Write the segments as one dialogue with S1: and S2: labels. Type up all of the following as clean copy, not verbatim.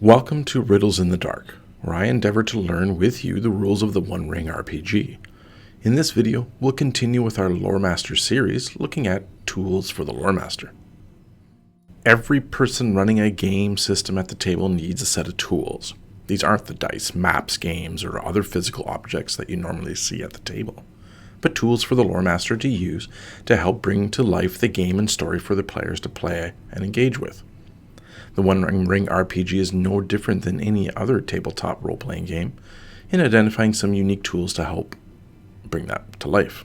S1: Welcome to Riddles in the Dark, where I endeavor to learn with you the rules of the One Ring RPG. In this video, we'll continue with our Loremaster series, looking at tools for the Loremaster. Every person running a game system at the table needs a set of tools. These aren't the dice, maps, games, or other physical objects that you normally see at the table, but tools for the Loremaster to use to help bring to life the game and story for the players to play and engage with. The One Ring RPG is no different than any other tabletop role-playing game in identifying some unique tools to help bring that to life.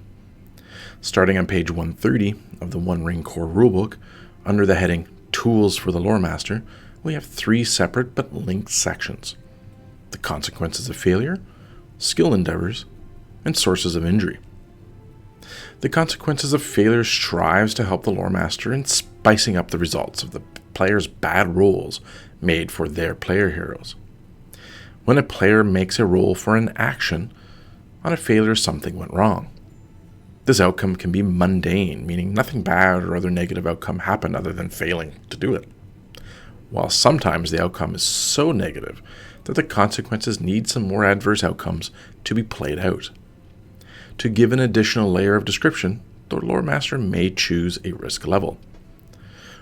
S1: Starting on page 130 of the One Ring Core Rulebook, under the heading Tools for the Loremaster, we have three separate but linked sections: the consequences of failure, skill endeavors, and sources of injury. The consequences of failure strives to help the Loremaster in spicing up the results of the players' bad rolls made for their player heroes. When a player makes a roll for an action, on a failure something went wrong. This outcome can be mundane, meaning nothing bad or other negative outcome happened other than failing to do it. While sometimes the outcome is so negative that the consequences need some more adverse outcomes to be played out. To give an additional layer of description, the Loremaster may choose a risk level.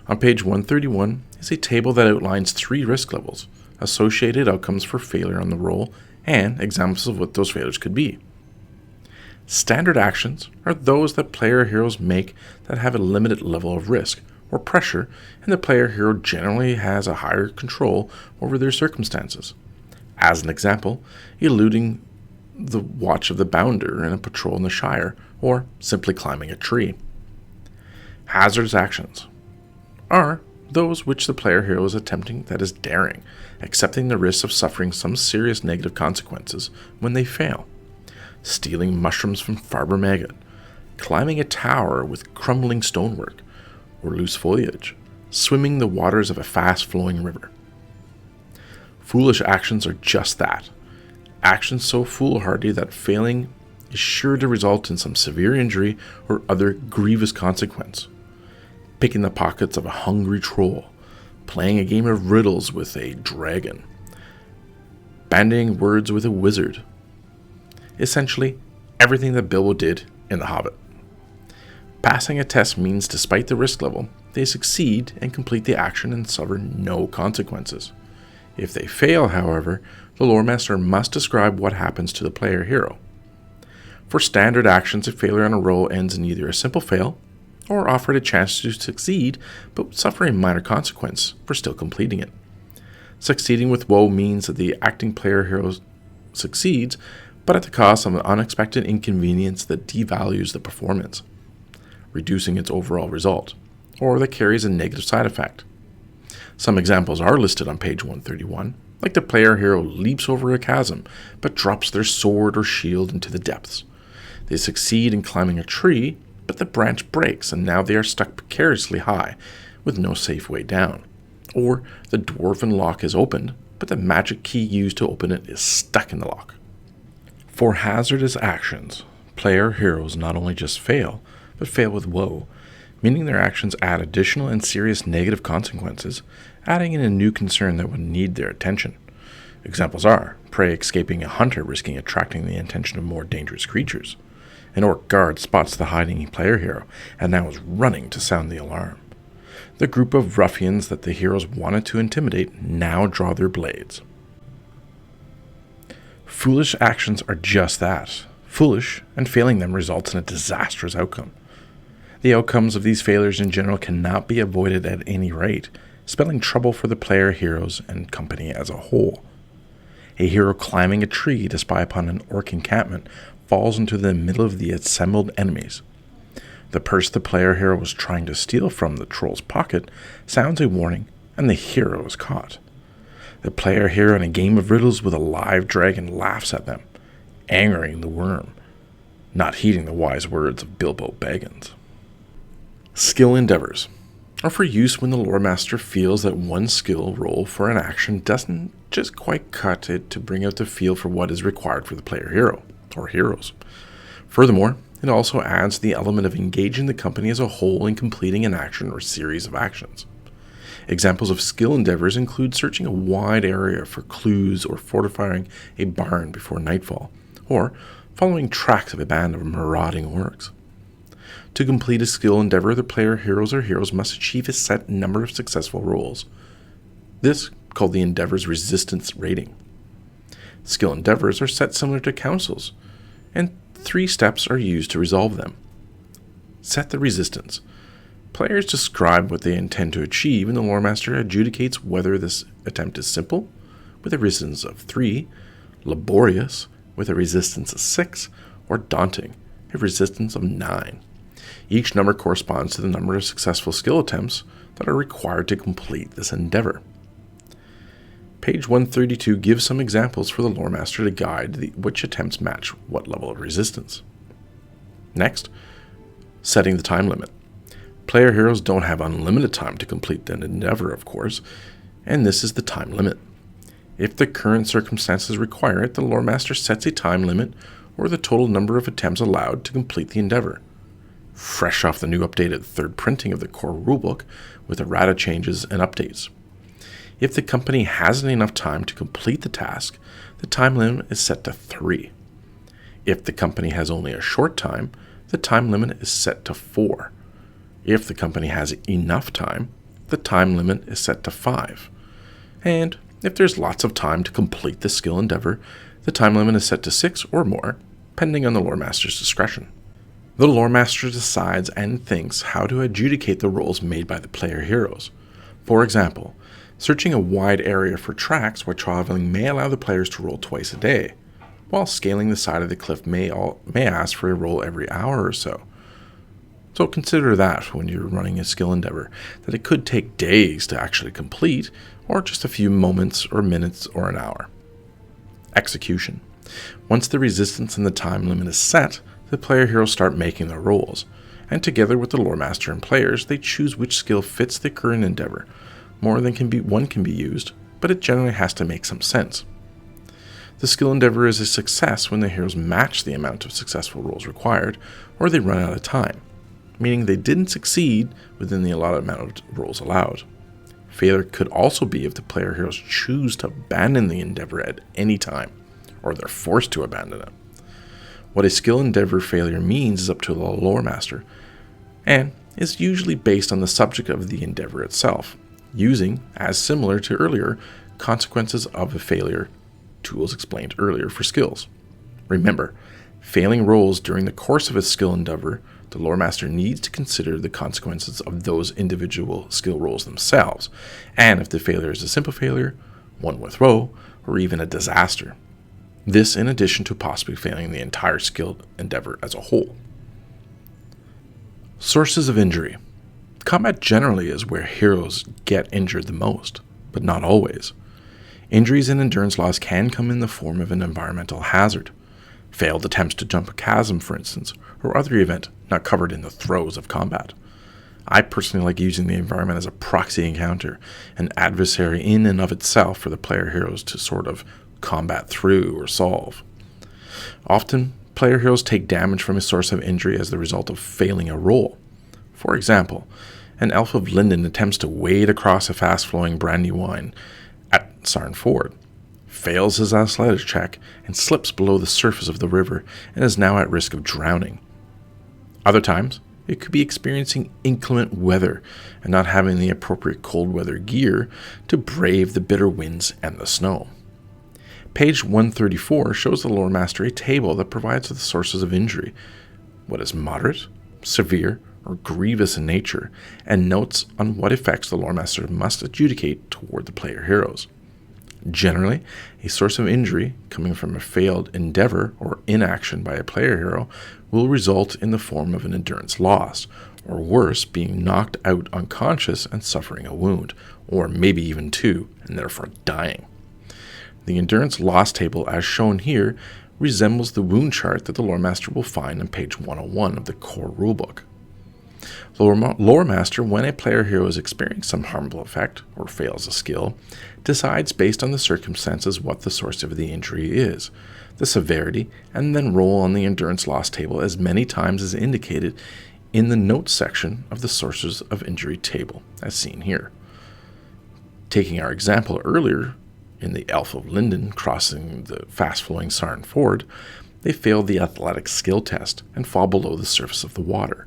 S1: On page 131 is a table that outlines three risk levels, associated outcomes for failure on the roll, and examples of what those failures could be. Standard actions are those that player heroes make that have a limited level of risk or pressure, and the player hero generally has a higher control over their circumstances. As an example, eluding the watch of the bounder in a patrol in the Shire, or simply climbing a tree. Hazardous actions are those which the player hero is attempting that is daring, accepting the risk of suffering some serious negative consequences when they fail. Stealing mushrooms from Farber Maggot, climbing a tower with crumbling stonework or loose foliage, swimming the waters of a fast-flowing river. Foolish actions are just that. Actions so foolhardy that failing is sure to result in some severe injury or other grievous consequence. Picking the pockets of a hungry troll, playing a game of riddles with a dragon, bandying words with a wizard. Essentially, everything that Bilbo did in The Hobbit. Passing a test means despite the risk level, they succeed and complete the action and suffer no consequences. If they fail, however, the Loremaster must describe what happens to the player hero. For standard actions, a failure on a roll ends in either a simple fail, or offered a chance to succeed, but suffer a minor consequence for still completing it. Succeeding with woe means that the acting player hero succeeds, but at the cost of an unexpected inconvenience that devalues the performance, reducing its overall result, or that carries a negative side effect. Some examples are listed on page 131, like the player hero leaps over a chasm, but drops their sword or shield into the depths. They succeed in climbing a tree, but the branch breaks and now they are stuck precariously high, with no safe way down. Or the dwarven lock is opened, but the magic key used to open it is stuck in the lock. For hazardous actions, player heroes not only just fail, but fail with woe, meaning their actions add additional and serious negative consequences, adding in a new concern that would need their attention. Examples are prey escaping a hunter risking attracting the attention of more dangerous creatures. An orc guard spots the hiding player hero and now is running to sound the alarm. The group of ruffians that the heroes wanted to intimidate now draw their blades. Foolish actions are just that. Foolish, and failing them results in a disastrous outcome. The outcomes of these failures in general cannot be avoided at any rate, spelling trouble for the player heroes and company as a whole. A hero climbing a tree to spy upon an orc encampment falls into the middle of the assembled enemies. The purse the player hero was trying to steal from the troll's pocket sounds a warning, and the hero is caught. The player hero in a game of riddles with a live dragon laughs at them, angering the worm, not heeding the wise words of Bilbo Baggins. Skill endeavors are for use when the Loremaster feels that one skill roll for an action doesn't just quite cut it to bring out the feel for what is required for the player hero, or heroes. Furthermore, it also adds the element of engaging the company as a whole in completing an action or series of actions. Examples of skill endeavors include searching a wide area for clues or fortifying a barn before nightfall, or following tracks of a band of marauding orcs. To complete a skill endeavor, the player heroes must achieve a set number of successful rolls. This, called the Endeavours resistance rating. Skill endeavors are set similar to councils, and 3 steps are used to resolve them. Set the resistance. Players describe what they intend to achieve, and the Loremaster adjudicates whether this attempt is simple, with a resistance of 3, laborious, with a resistance of 6, or daunting, a resistance of 9. Each number corresponds to the number of successful skill attempts that are required to complete this endeavor. Page 132 gives some examples for the Loremaster to guide which attempts match what level of resistance. Next, setting the time limit. Player heroes don't have unlimited time to complete an endeavor, of course, and this is the time limit. If the current circumstances require it, the Loremaster sets a time limit or the total number of attempts allowed to complete the endeavor. Fresh off the new updated 3rd printing of the Core Rulebook with errata changes and updates. If the company hasn't enough time to complete the task, the time limit is set to 3. If the company has only a short time, the time limit is set to 4. If the company has enough time, the time limit is set to 5. And if there's lots of time to complete the skill endeavor, the time limit is set to 6 or more, pending on the Loremaster's discretion. The Loremaster decides and thinks how to adjudicate the rolls made by the player heroes. For example, searching a wide area for tracks while traveling may allow the players to roll twice a day, while scaling the side of the cliff may ask for a roll every hour or so. So consider that when you're running a skill endeavor, that it could take days to actually complete, or just a few moments or minutes or an hour. Execution. Once the resistance and the time limit is set, the player heroes start making their rolls, and together with the Loremaster and players, they choose which skill fits the current endeavor. More than one can be used, but it generally has to make some sense. The skill endeavor is a success when the heroes match the amount of successful rolls required, or they run out of time, meaning they didn't succeed within the allotted amount of rolls allowed. Failure could also be if the player heroes choose to abandon the endeavor at any time, or they're forced to abandon it. What a skill endeavor failure means is up to the Loremaster, and is usually based on the subject of the endeavor itself, using, as similar to earlier, consequences of a failure tools explained earlier for skills. Remember, failing rolls during the course of a skill endeavor, the Loremaster needs to consider the consequences of those individual skill rolls themselves, and if the failure is a simple failure, one with woe, or even a disaster. This in addition to possibly failing the entire skill endeavor as a whole. Sources of injury. Combat generally is where heroes get injured the most, but not always. Injuries and endurance loss can come in the form of an environmental hazard. Failed attempts to jump a chasm, for instance, or other event not covered in the throes of combat. I personally like using the environment as a proxy encounter, an adversary in and of itself for the player heroes to sort of combat through or solve. Often, player heroes take damage from a source of injury as the result of failing a roll. For example, an elf of Linden attempts to wade across a fast-flowing Brandywine at Sarn Ford, fails his athletics check, and slips below the surface of the river and is now at risk of drowning. Other times, it could be experiencing inclement weather and not having the appropriate cold weather gear to brave the bitter winds and the snow. Page 134 shows the Loremaster a table that provides the sources of injury, what is moderate, severe, or grievous in nature, and notes on what effects the Loremaster must adjudicate toward the player heroes. Generally, a source of injury coming from a failed endeavor or inaction by a player hero will result in the form of an endurance loss, or worse, being knocked out unconscious and suffering a wound, or maybe even 2, and therefore dying. The endurance loss table, as shown here, resembles the wound chart that the Loremaster will find on page 101 of the Core Rulebook. Loremaster, when a player hero is experiencing some harmful effect or fails a skill, decides based on the circumstances what the source of the injury is, the severity, and then roll on the endurance loss table as many times as indicated in the notes section of the sources of injury table, as seen here. Taking our example earlier, in the Elf of Linden crossing the fast-flowing Sarn Ford, they fail the athletics skill test and fall below the surface of the water.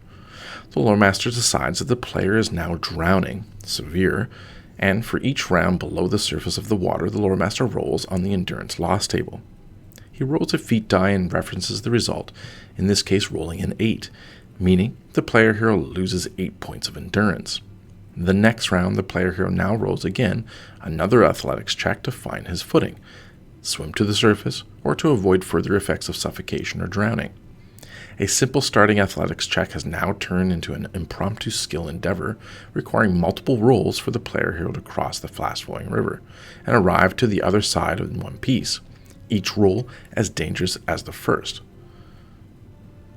S1: The Loremaster decides that the player is now drowning, severe, and for each round below the surface of the water, the Loremaster rolls on the endurance loss table. He rolls a feat die and references the result, in this case rolling an 8, meaning the player hero loses 8 points of endurance. The next round, the player hero now rolls again another athletics check to find his footing, swim to the surface, or to avoid further effects of suffocation or drowning. A simple starting athletics check has now turned into an impromptu skill endeavor, requiring multiple rolls for the player hero to cross the fast-flowing river and arrive to the other side in one piece, each roll as dangerous as the first.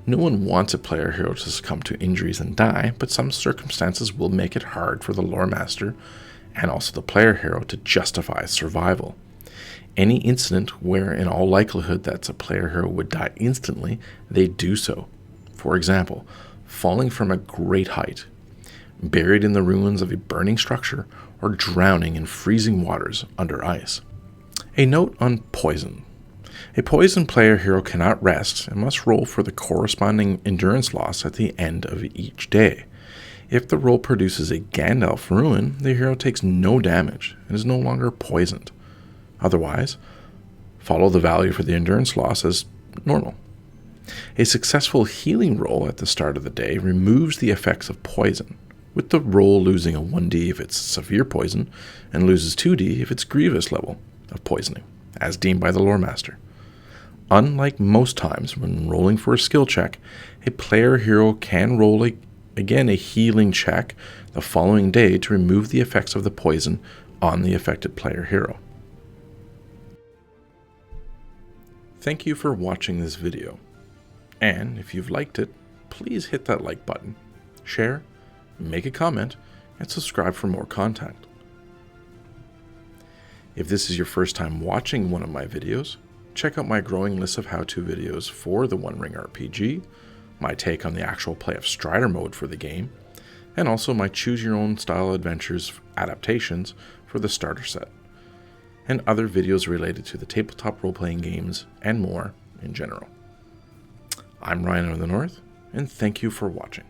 S1: No one wants a player hero to succumb to injuries and die, but some circumstances will make it hard for the Loremaster and also the player hero to justify survival. Any incident where in all likelihood that a player hero would die instantly, they do so. For example, falling from a great height, buried in the ruins of a burning structure, or drowning in freezing waters under ice. A note on poison. A poisoned player hero cannot rest and must roll for the corresponding endurance loss at the end of each day. If the roll produces a Gandalf ruin, the hero takes no damage and is no longer poisoned. Otherwise, follow the value for the endurance loss as normal. A successful healing roll at the start of the day removes the effects of poison, with the roll losing a 1d if it's severe poison and loses 2d if it's grievous level of poisoning, as deemed by the Loremaster. Unlike most times when rolling for a skill check, a player hero can roll again a healing check the following day to remove the effects of the poison on the affected player hero. Thank you for watching this video, and if you've liked it, please hit that like button, share, make a comment, and subscribe for more content. If this is your first time watching one of my videos, check out my growing list of how-to videos for the One Ring RPG, my take on the actual play of Strider mode for the game, and also my choose-your-own-style adventures adaptations for the starter set, and other videos related to the tabletop role-playing games and more in general. I'm Ryan of the North, and thank you for watching.